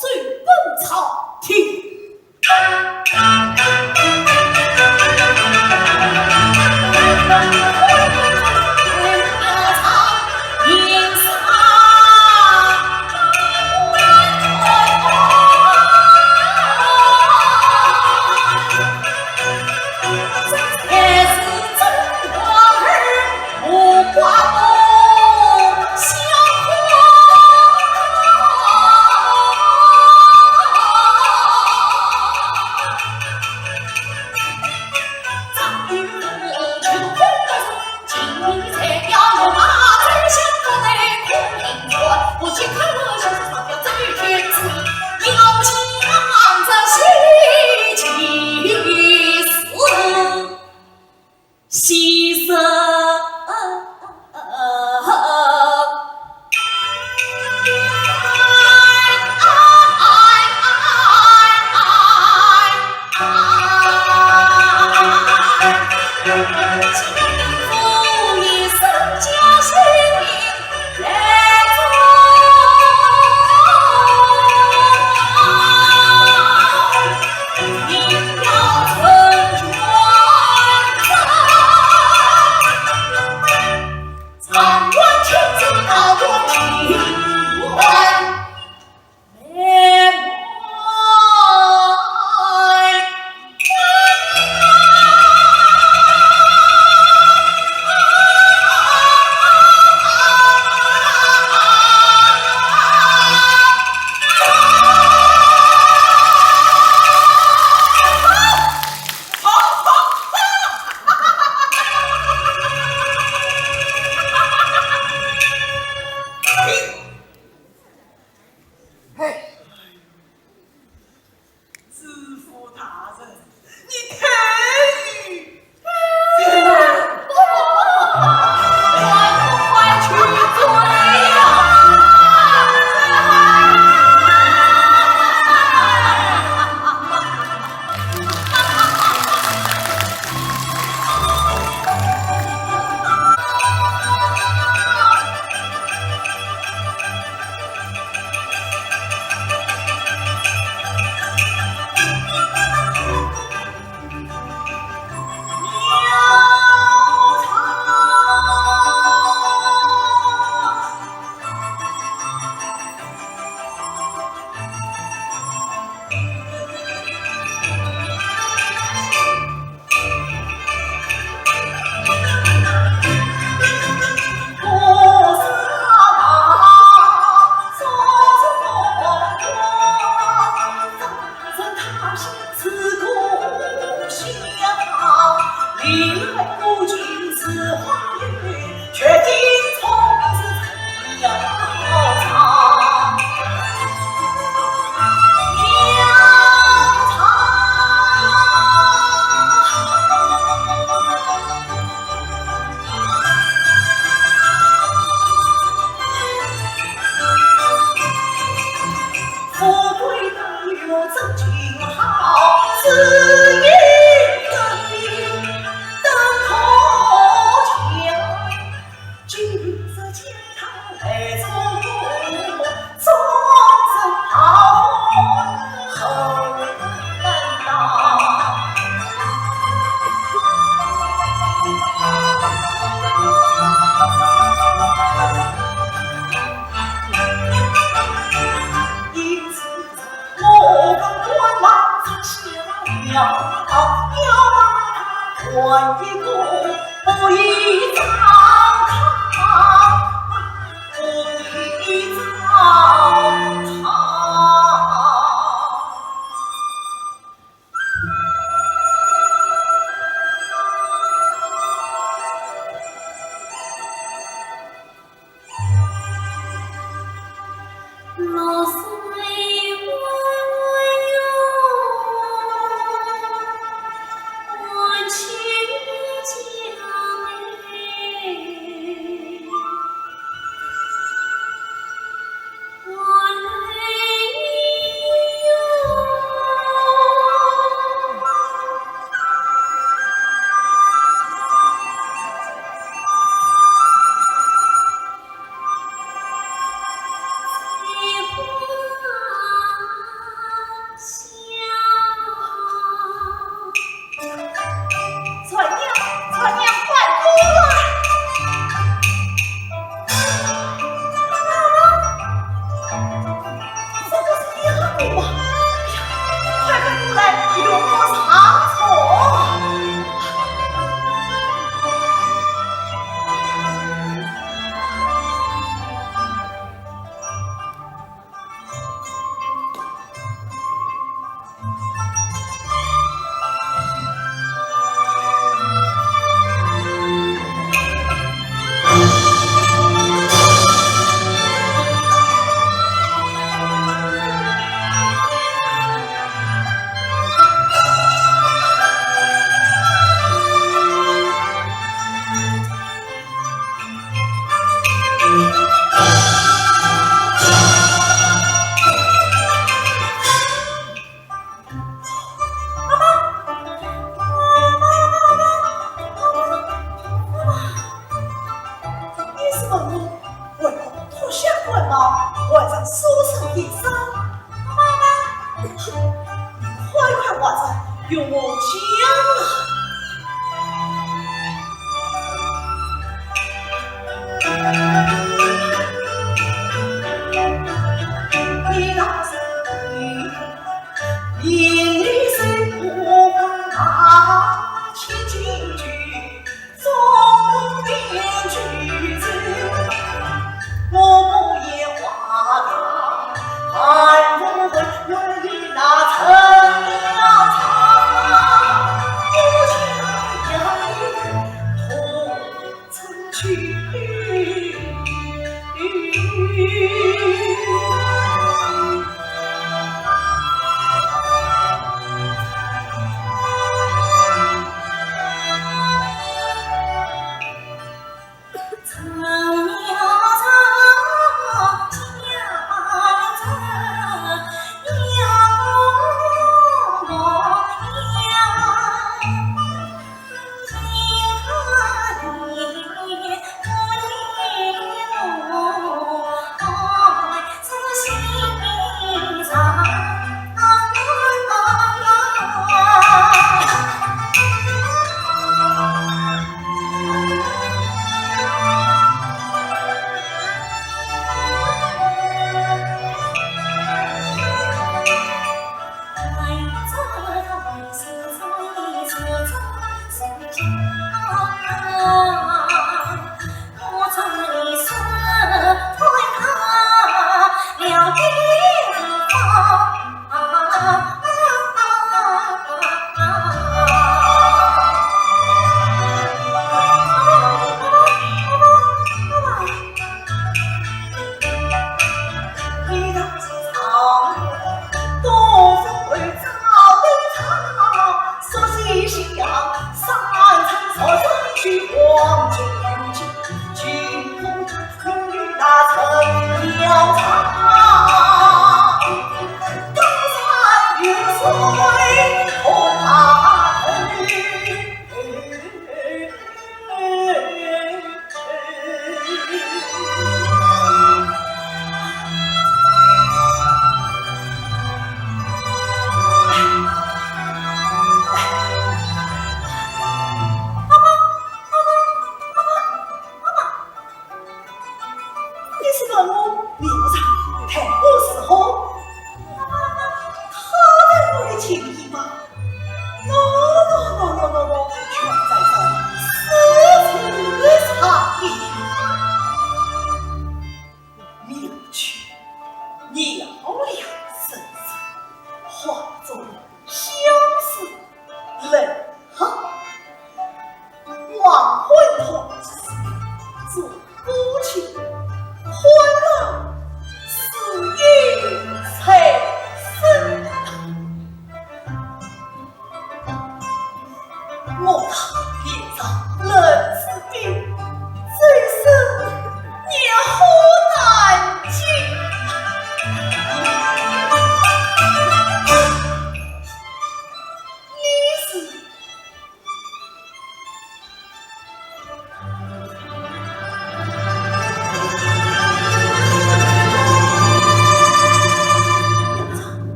Speaker 2: 追本朝廷。牺牲。
Speaker 1: 我情家美。
Speaker 2: 我，哎呀，快快过来与我上床。你是问我为何脱下冠帽，换上书生衣裳？你快快话在与我讲啊！你那是你是不把情进去，总编句子，我不也话他，还不会愿意那成了他，不想要同曾去。情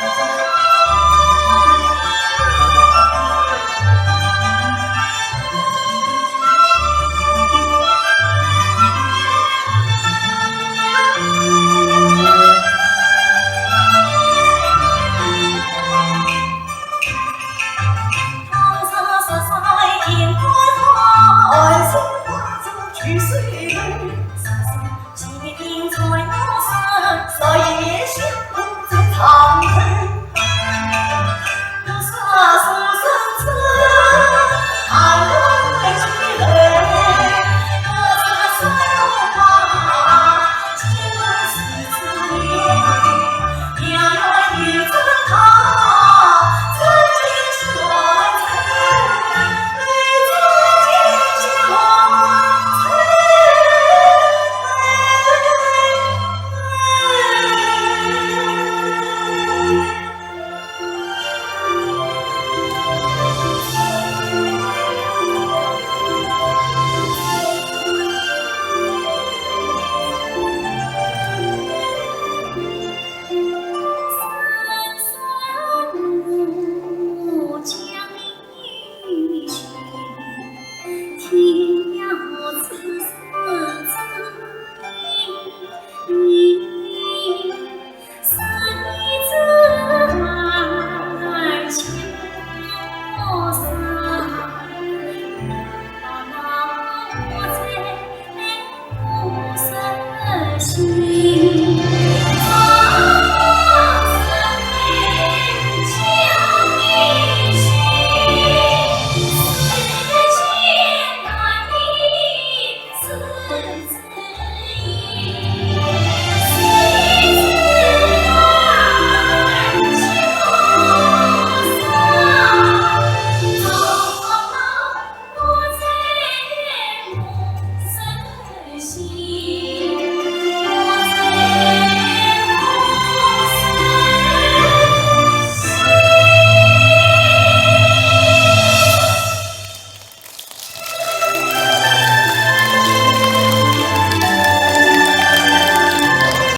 Speaker 1: 啊